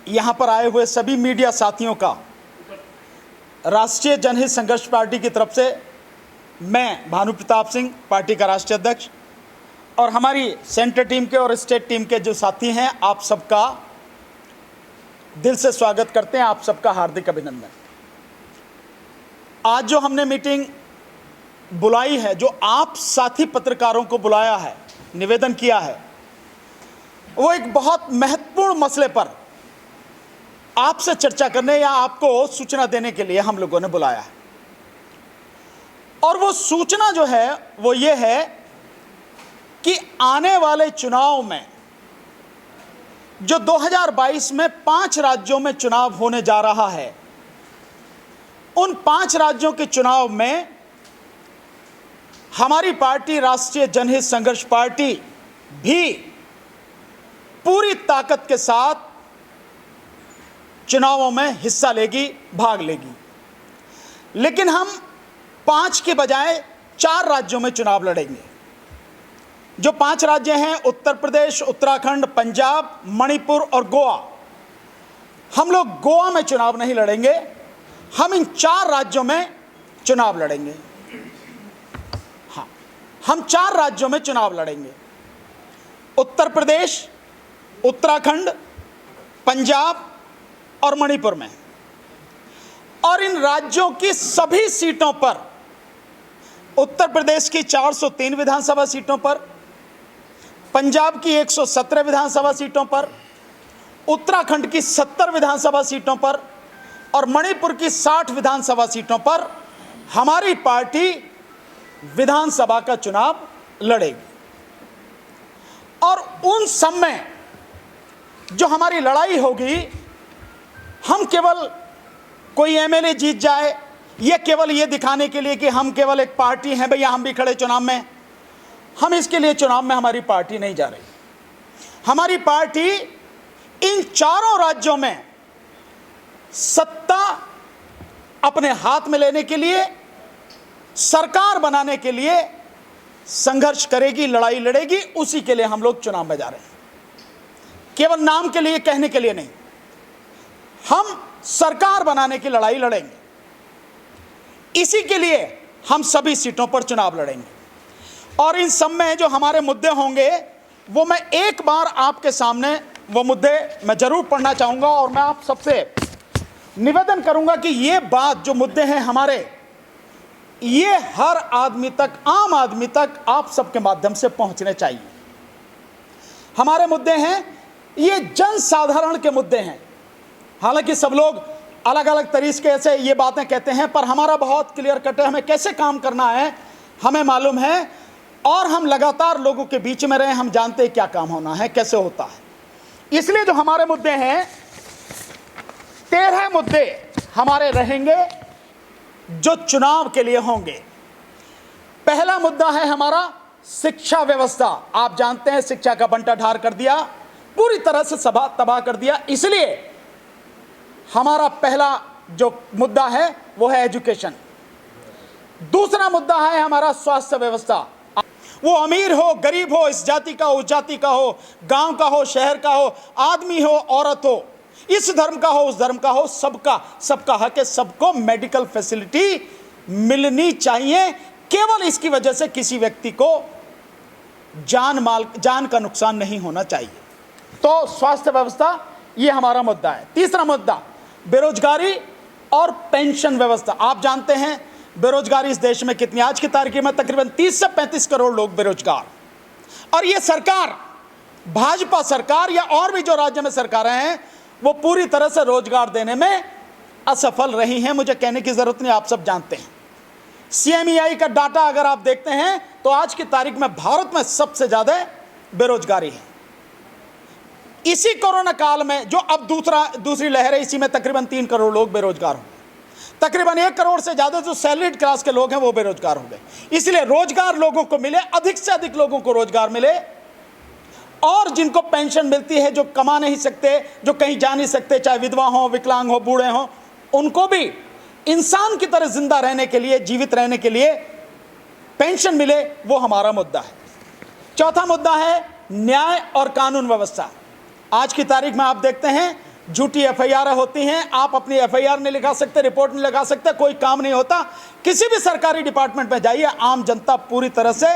यहाँ पर आए हुए सभी मीडिया साथियों का राष्ट्रीय जनहित संघर्ष पार्टी की तरफ से मैं भानु प्रताप सिंह, पार्टी का राष्ट्रीय अध्यक्ष, और हमारी सेंटर टीम के और स्टेट टीम के जो साथी हैं, आप सबका दिल से स्वागत करते हैं। आप सबका हार्दिक अभिनंदन। आज जो हमने मीटिंग बुलाई है, जो आप साथी पत्रकारों को बुलाया है, निवेदन किया है, वो एक बहुत महत्वपूर्ण मसले पर आपसे चर्चा करने या आपको सूचना देने के लिए हम लोगों ने बुलाया है। और वो सूचना जो है वो ये है कि आने वाले चुनाव में जो 2022 में 5 राज्यों में चुनाव होने जा रहा है, उन 5 राज्यों के चुनाव में हमारी पार्टी राष्ट्रीय जनहित संघर्ष पार्टी भी पूरी ताकत के साथ चुनावों में हिस्सा लेगी, भाग लेगी। लेकिन हम 5 के बजाय 4 राज्यों में चुनाव लड़ेंगे। जो 5 राज्य हैं, उत्तर प्रदेश, उत्तराखंड, पंजाब, मणिपुर और गोवा। हम लोग गोवा में चुनाव नहीं लड़ेंगे, हम इन 4 राज्यों में चुनाव लड़ेंगे। हाँ, हम 4 राज्यों में चुनाव लड़ेंगे। उत्तर प्रदेश, उत्तराखंड, पंजाब और मणिपुर में। और इन राज्यों की सभी सीटों पर, उत्तर प्रदेश की 403 विधानसभा सीटों पर, पंजाब की 117 विधानसभा सीटों पर, उत्तराखंड की 70 विधानसभा सीटों पर और मणिपुर की 60 विधानसभा सीटों पर हमारी पार्टी विधानसभा का चुनाव लड़ेगी। और उन सब में जो हमारी लड़ाई होगी, हम केवल कोई एमएलए जीत जाए, ये केवल ये दिखाने के लिए कि हम केवल एक पार्टी हैं, भैया हम भी खड़े चुनाव में, हम इसके लिए चुनाव में हमारी पार्टी नहीं जा रही। हमारी पार्टी इन 4 राज्यों में सत्ता अपने हाथ में लेने के लिए, सरकार बनाने के लिए संघर्ष करेगी, लड़ाई लड़ेगी। उसी के लिए हम लोग चुनाव में जा रहे हैं, केवल नाम के लिए, कहने के लिए नहीं। हम सरकार बनाने की लड़ाई लड़ेंगे। इसी के लिए हम सभी सीटों पर चुनाव लड़ेंगे। और इन सब में जो हमारे मुद्दे होंगे, वो मैं एक बार आपके सामने वो मुद्दे मैं जरूर पढ़ना चाहूंगा। और मैं आप सबसे निवेदन करूंगा कि ये बात, जो मुद्दे हैं हमारे, ये हर आदमी तक, आम आदमी तक आप सबके माध्यम से पहुंचने चाहिए। हमारे मुद्दे हैं, ये जनसाधारण के मुद्दे हैं। हालांकि सब लोग अलग अलग तरीके से ये बातें कहते हैं, पर हमारा बहुत क्लियर कट है। हमें कैसे काम करना है हमें मालूम है, और हम लगातार लोगों के बीच में रहे, हम जानते हैं क्या काम होना है, कैसे होता है। इसलिए जो हमारे मुद्दे हैं, 13 मुद्दे हमारे रहेंगे जो चुनाव के लिए होंगे। पहला मुद्दा है हमारा शिक्षा व्यवस्था। आप जानते हैं शिक्षा का बंटा ढार कर दिया, पूरी तरह से तबाह कर दिया। इसलिए हमारा पहला जो मुद्दा है वो है एजुकेशन। दूसरा मुद्दा है हमारा स्वास्थ्य व्यवस्था। वो अमीर हो, गरीब हो, इस जाति का हो, उस जाति का हो, गांव का हो, शहर का हो, आदमी हो, औरत हो, इस धर्म का हो, उस धर्म का हो, सबका हक है। सबको मेडिकल फैसिलिटी मिलनी चाहिए। केवल इसकी वजह से किसी व्यक्ति को जान का नुकसान नहीं होना चाहिए। तो स्वास्थ्य व्यवस्था ये हमारा मुद्दा है। तीसरा मुद्दा बेरोजगारी और पेंशन व्यवस्था। आप जानते हैं बेरोजगारी इस देश में कितनी, आज की तारीख में तकरीबन 30 से 35 करोड़ लोग बेरोजगार। और ये सरकार, भाजपा सरकार या और भी जो राज्य में सरकारें हैं, वो पूरी तरह से रोजगार देने में असफल रही हैं। मुझे कहने की जरूरत नहीं, आप सब जानते हैं। CMEI का डाटा अगर आप देखते हैं तो आज की तारीख में भारत में सबसे ज्यादा बेरोजगारी है। इसी कोरोना काल में जो अब दूसरी लहर है, इसी में तकरीबन 3 करोड़ लोग बेरोजगार हो गए। तकरीबन 1 करोड़ से ज्यादा जो सैलरीड क्लास के लोग हैं वो बेरोजगार हो गए। इसलिए रोजगार लोगों को मिले, अधिक से अधिक लोगों को रोजगार मिले। और जिनको पेंशन मिलती है, जो कमा नहीं सकते, जो कहीं जा नहीं सकते, चाहे विधवा हो, विकलांग हो, बूढ़े हो, उनको भी इंसान की तरह जिंदा रहने के लिए, जीवित रहने के लिए पेंशन मिले, वो हमारा मुद्दा है। चौथा मुद्दा है न्याय और कानून व्यवस्था। आज की तारीख में आप देखते हैं झूठी एफआईआर होती हैं, आप अपनी एफआईआर नहीं लिखा सकते, रिपोर्ट नहीं लगा सकते, कोई काम नहीं होता। किसी भी सरकारी डिपार्टमेंट में जाइए, आम जनता पूरी तरह से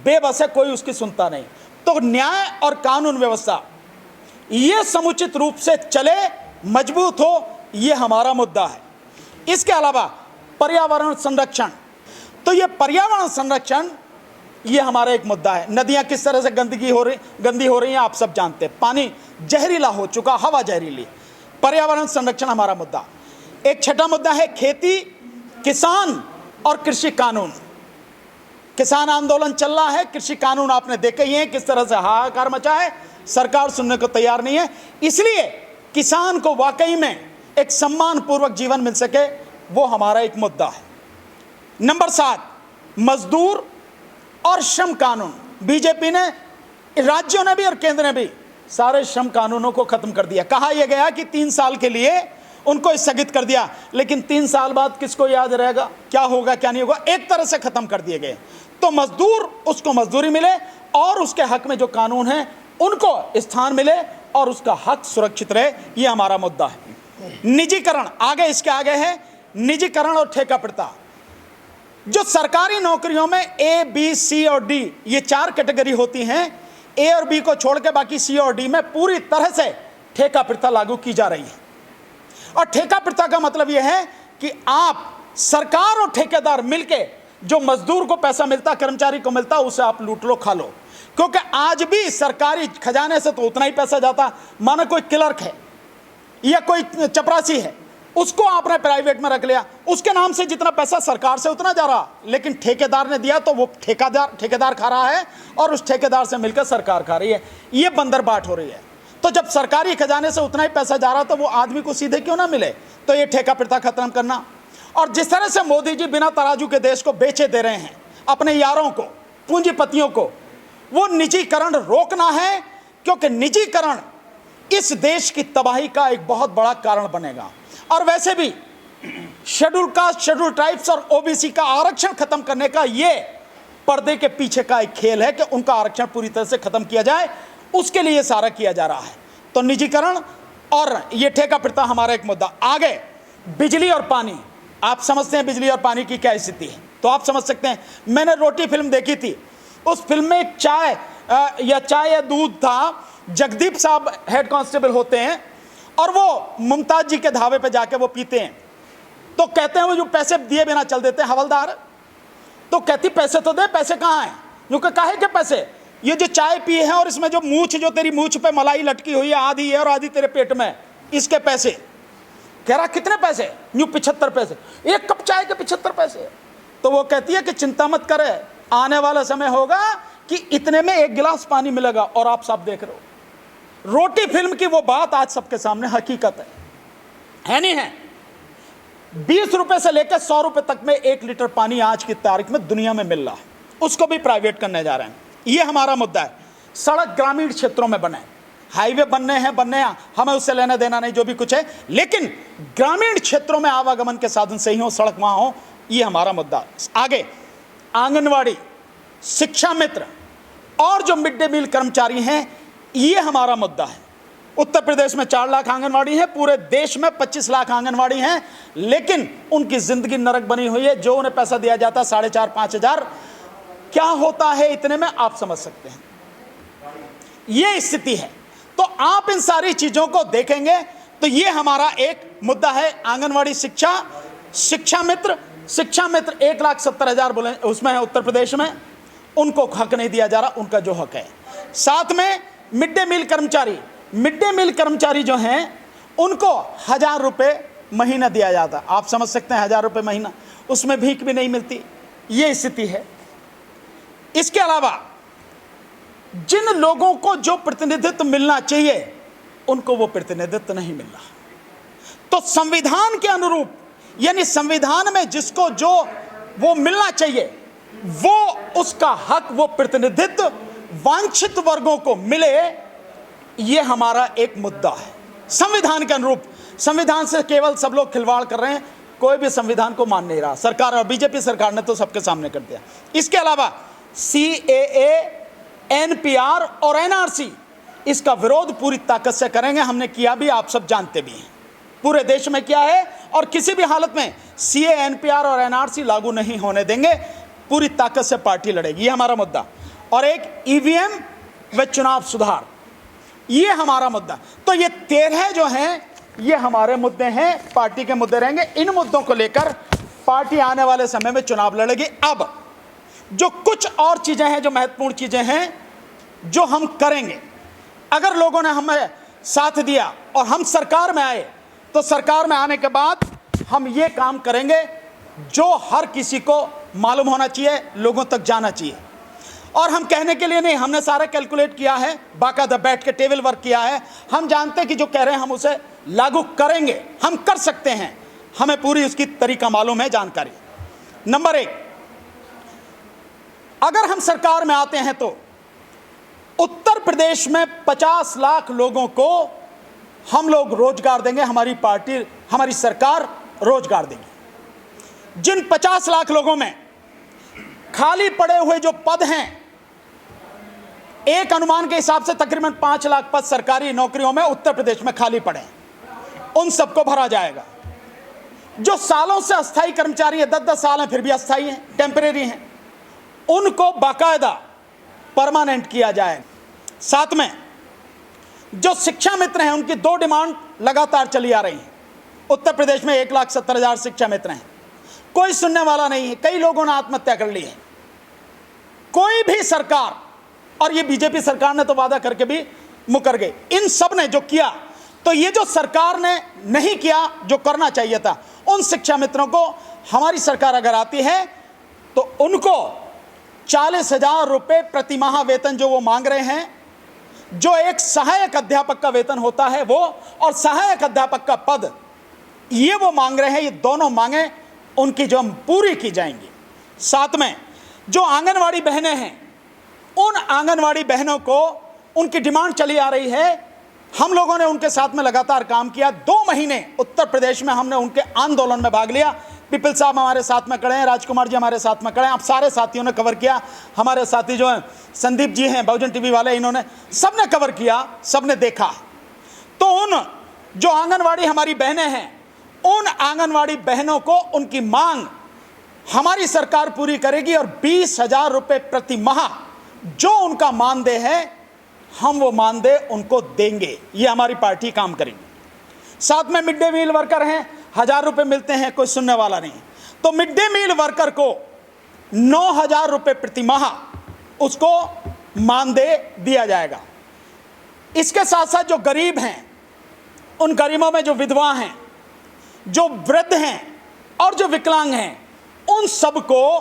बेबस है, कोई उसकी सुनता नहीं। तो न्याय और कानून व्यवस्था ये समुचित रूप से चले, मजबूत हो, ये हमारा मुद्दा है। इसके अलावा पर्यावरण संरक्षण, तो ये पर्यावरण संरक्षण ये हमारा एक मुद्दा है। नदियां किस तरह से गंदी हो रही हैं आप सब जानते हैं, पानी जहरीला हो चुका, हवा जहरीली। पर्यावरण संरक्षण हमारा मुद्दा। एक छठा मुद्दा है खेती, किसान और कृषि कानून। किसान आंदोलन चल रहा है, कृषि कानून आपने देखे ही है किस तरह से हाहाकार मचा है, सरकार सुनने को तैयार नहीं है। इसलिए किसान को वाकई में एक सम्मानपूर्वक जीवन मिल सके, वो हमारा एक मुद्दा है। नंबर 7, मजदूर और श्रम कानून। बीजेपी ने, राज्यों ने भी और केंद्र ने भी सारे श्रम कानूनों को खत्म कर दिया। कहा यह गया कि 3 साल के लिए उनको स्थगित कर दिया, लेकिन 3 साल बाद किसको याद रहेगा क्या होगा क्या नहीं होगा, एक तरह से खत्म कर दिए गए। तो मजदूर, उसको मजदूरी मिले और उसके हक में जो कानून है उनको स्थान मिले और उसका हक सुरक्षित रहे, ये हमारा मुद्दा है। निजीकरण, आगे इसके आगे है निजीकरण और ठेका प्रथा। जो सरकारी नौकरियों में ए, बी, सी और डी ये 4 कैटेगरी होती हैं, ए और बी को छोड़ के बाकी सी और डी में पूरी तरह से ठेका प्रथा लागू की जा रही है। और ठेका प्रथा का मतलब यह है कि आप, सरकार और ठेकेदार मिलके जो मजदूर को पैसा मिलता, कर्मचारी को मिलता, उसे आप लूट लो, खा लो। क्योंकि आज भी सरकारी खजाने से तो उतना ही पैसा जाता, मानो कोई क्लर्क है या कोई चपरासी है, उसको आपने प्राइवेट में रख लिया, उसके नाम से जितना पैसा सरकार से उतना जा रहा, लेकिन ठेकेदार ने दिया तो वो ठेकेदार खा रहा है और उस ठेकेदार से मिलकर सरकार खा रही है। ये बंदरबाट हो रही है। तो जब सरकारी खजाने से उतना ही पैसा जा रहा तो वो आदमी को सीधे क्यों ना मिले। तो ये ठेका प्रथा खत्म करना। और जिस तरह से मोदी जी बिना तराजू के देश को बेचे दे रहे हैं अपने यारों को, पूंजीपतियों को, वो निजीकरण रोकना है, क्योंकि निजीकरण इस देश की तबाही का एक बहुत बड़ा कारण बनेगा। और वैसे भी शेड्यूल कास्ट, शेड्यूल ट्राइब्स और ओबीसी का आरक्षण खत्म करने का ये पर्दे के पीछे का एक खेल है कि उनका आरक्षण पूरी तरह से खत्म किया जाए, उसके लिए सारा किया जा रहा है। तो निजीकरण और ये ठेका प्रथा हमारा एक मुद्दा। आगे बिजली और पानी, आप समझते हैं बिजली और पानी की क्या स्थिति है, तो आप समझ सकते हैं। मैंने रोटी फिल्म देखी थी, उस फिल्म में एक चाय या दूध था। जगदीप साहब हेड कांस्टेबल होते हैं और वो मुमताज जी के ढाबे पे जाके वो पीते हैं, तो कहते हैं वो जो पैसे दिए बिना चल देते हैं हवलदार, तो कहती पैसे तो दे, पैसे कहाँ हैं। जो काहे के पैसे, ये जो चाय पिए हैं और इसमें जो मूछ, जो तेरी मूछ पे मलाई लटकी हुई है, आधी है और आधी तेरे पेट में, इसके पैसे। कह रहा कितने पैसे, यूं 75 पैसे, एक कप चाय के 75 पैसे। तो वो कहती है कि चिंता मत करे, आने वाला समय होगा कि इतने में 1 गिलास पानी मिलेगा। और आप सब देख रहे हो, रोटी फिल्म की वो बात आज सबके सामने हकीकत है नहीं है। 20 रुपए से लेकर 100 रुपए तक में 1 लीटर पानी आज की तारीख में दुनिया में मिल रहा है, उसको भी प्राइवेट करने जा रहे हैं। ये हमारा मुद्दा है। सड़क ग्रामीण क्षेत्रों में बने, हाईवे बनने हैं, हमें उससे लेना देना नहीं, जो भी कुछ है, लेकिन ग्रामीण क्षेत्रों में आवागमन के साधन सही हो, सड़क वहां हो, ये हमारा मुद्दा। आगे आंगनवाड़ी, शिक्षा मित्र और जो मिड डे मील कर्मचारी हैं, ये हमारा मुद्दा है। उत्तर प्रदेश में 4 लाख आंगनवाड़ी है, पूरे देश में 25 लाख आंगनवाड़ी हैं, लेकिन उनकी जिंदगी नरक बनी हुई है। जो उन्हें पैसा दिया जाता 4,500-5 हजार, क्या होता है इतने में आप समझ सकते हैं, ये स्थिति है। तो आप इन सारी चीजों को देखेंगे तो ये हमारा एक मुद्दा है। आंगनवाड़ी, शिक्षा मित्र 1,70,000 बोले उसमें है उत्तर प्रदेश में, उनको हक नहीं दिया जा रहा, उनका जो हक है। साथ में मिड डे मील कर्मचारी जो हैं उनको 1,000 रुपये महीना दिया जाता। आप समझ सकते हैं 1,000 रुपये महीना, उसमें भीख भी नहीं मिलती, ये स्थिति है। इसके अलावा जिन लोगों को जो प्रतिनिधित्व मिलना चाहिए उनको वो प्रतिनिधित्व नहीं मिल रहा। तो संविधान के अनुरूप, यानी संविधान में जिसको जो वो मिलना चाहिए, वो उसका हक, वो प्रतिनिधित्व वांछित वर्गों को मिले, ये हमारा एक मुद्दा है। संविधान के अनुरूप, संविधान से केवल सब लोग खिलवाड़ कर रहे हैं, कोई भी संविधान को मान नहीं रहा सरकार, और बीजेपी सरकार ने तो सबके सामने कर दिया। इसके अलावा CAA, NPR और NRC, इसका विरोध पूरी ताकत से करेंगे। हमने किया भी, आप सब जानते भी हैं, पूरे देश में किया है, और किसी भी हालत में सीए, एनपीआर और एनआरसी लागू नहीं होने देंगे। पूरी ताकत से पार्टी लड़ेगी, ये हमारा मुद्दा। और एक ईवीएम व चुनाव सुधार, ये हमारा मुद्दा। तो ये 13 जो हैं ये हमारे मुद्दे हैं, पार्टी के मुद्दे रहेंगे। इन मुद्दों को लेकर पार्टी आने वाले समय में चुनाव लड़ेगी। अब जो कुछ और चीजें हैं, जो महत्वपूर्ण चीजें हैं जो हम करेंगे, अगर लोगों ने हमें साथ दिया और हम सरकार में आए, तो सरकार में आने के बाद हम ये काम करेंगे जो हर किसी को मालूम होना चाहिए, लोगों तक जाना चाहिए। और हम कहने के लिए नहीं, हमने सारा कैलकुलेट किया है, बाकायदा बैठ के टेबल वर्क किया है। हम जानते हैं कि जो कह रहे हैं हम उसे लागू करेंगे, हम कर सकते हैं, हमें पूरी उसकी तरीका मालूम है, जानकारी। नंबर 1, अगर हम सरकार में आते हैं तो उत्तर प्रदेश में 50 लाख लोगों को हम लोग रोजगार देंगे, हमारी पार्टी, हमारी सरकार रोजगार देगी। जिन 50 लाख लोगों में खाली पड़े हुए जो पद हैं, एक अनुमान के हिसाब से तकरीबन 5 लाख पद सरकारी नौकरियों में उत्तर प्रदेश में खाली पड़े हैं, उन सबको भरा जाएगा। जो सालों से अस्थायी कर्मचारी हैं, 10-10 साल हैं फिर भी अस्थायी हैं, टेम्परेरी हैं, उनको बाकायदा परमानेंट किया जाएगा। साथ में जो शिक्षा मित्र हैं, उनकी 2 डिमांड लगातार चली आ रही हैं। उत्तर प्रदेश में 1,70,000 शिक्षा मित्र हैं, कोई सुनने वाला नहीं है, कई लोगों ने आत्महत्या कर ली है। कोई भी सरकार, और ये बीजेपी सरकार ने तो वादा करके भी मुकर गई, इन सब ने जो किया, तो ये जो सरकार ने नहीं किया जो करना चाहिए था, उन शिक्षा मित्रों को हमारी सरकार अगर आती है तो उनको 40,000 रुपये प्रति माह वेतन जो वो मांग रहे हैं, जो एक सहायक अध्यापक का वेतन होता है वो, और सहायक अध्यापक का पद, ये वो मांग रहे हैं, ये दोनों मांगे उनकी जो हम पूरी की जाएंगी। साथ में जो आंगनवाड़ी बहनें हैं, उन आंगनवाड़ी बहनों को उनकी डिमांड चली आ रही है, हम लोगों ने उनके साथ में लगातार काम किया। 2 महीने उत्तर प्रदेश में हमने उनके आंदोलन में भाग लिया। पिपल साहब हमारे साथ में खड़े हैं, राजकुमार जी हमारे साथ में खड़े हैं, आप सारे साथियों ने कवर किया। हमारे साथी जो हैं संदीप जी हैं, बहुजन टीवी वाले, इन्होंने सबने कवर किया, सबने देखा। तो उन जो आंगनवाड़ी हमारी बहनें हैं, उन आंगनवाड़ी बहनों को उनकी मांग हमारी सरकार पूरी करेगी, और 20,000 रुपये प्रति माह जो उनका मानदेय है, हम वो मानदेय उनको देंगे। ये हमारी पार्टी काम करेगी। साथ में मिड डे मील वर्कर हैं, 1,000 रुपये मिलते हैं, कोई सुनने वाला नहीं, तो मिड डे मील वर्कर को 9,000 रुपये प्रति माह उसको मानदेय दिया जाएगा। इसके साथ साथ जो गरीब हैं, उन गरीबों में जो विधवा हैं, जो वृद्ध हैं और जो विकलांग हैं, उन सबको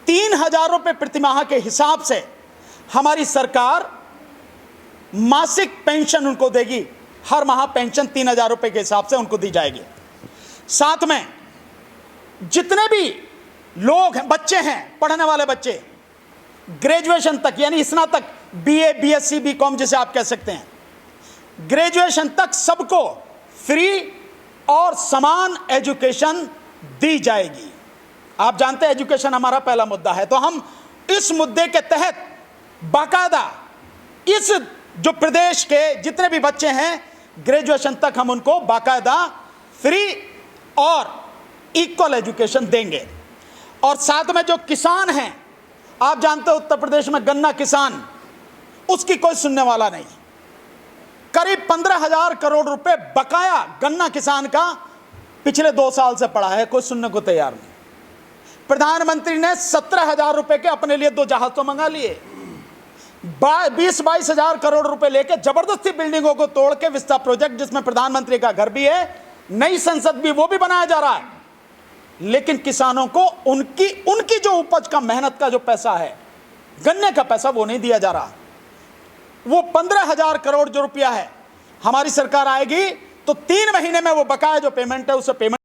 3,000 रुपये प्रति माह के हिसाब से हमारी सरकार मासिक पेंशन उनको देगी। हर माह पेंशन 3,000 रुपये के हिसाब से उनको दी जाएगी। साथ में जितने भी लोग हैं, बच्चे हैं, पढ़ने वाले बच्चे, ग्रेजुएशन तक यानी स्नातक, बीए, बीएससी, बीकॉम जिसे आप कह सकते हैं, ग्रेजुएशन तक सबको फ्री और समान एजुकेशन दी जाएगी। आप जानते हैं एजुकेशन हमारा पहला मुद्दा है, तो हम इस मुद्दे के तहत बाकायदा इस जो प्रदेश के जितने भी बच्चे हैं, ग्रेजुएशन तक हम उनको बाकायदा फ्री और इक्वल एजुकेशन देंगे। और साथ में जो किसान हैं, आप जानते हो उत्तर प्रदेश में गन्ना किसान, उसकी कोई सुनने वाला नहीं। करीब 15,000 करोड़ रुपए बकाया गन्ना किसान का पिछले 2 साल से पड़ा है, कोई सुनने को तैयार नहीं। प्रधानमंत्री ने 17,000 रुपए के अपने लिए 2 जहाज तो मंगा लिए। 20-22 हजार करोड़ रुपए लेके जबरदस्ती बिल्डिंगों को तोड़ के विस्ता प्रोजेक्ट, जिसमें प्रधानमंत्री का घर भी है, नई संसद भी, वो भी बनाया जा रहा है। लेकिन किसानों को उनकी जो उपज का, मेहनत का जो पैसा है, गन्ने का पैसा, वो नहीं दिया जा रहा। वो 15,000 करोड़ जो रुपया है, हमारी सरकार आएगी तो 3 महीने में वो बकाया जो पेमेंट है, उसे पेमेंट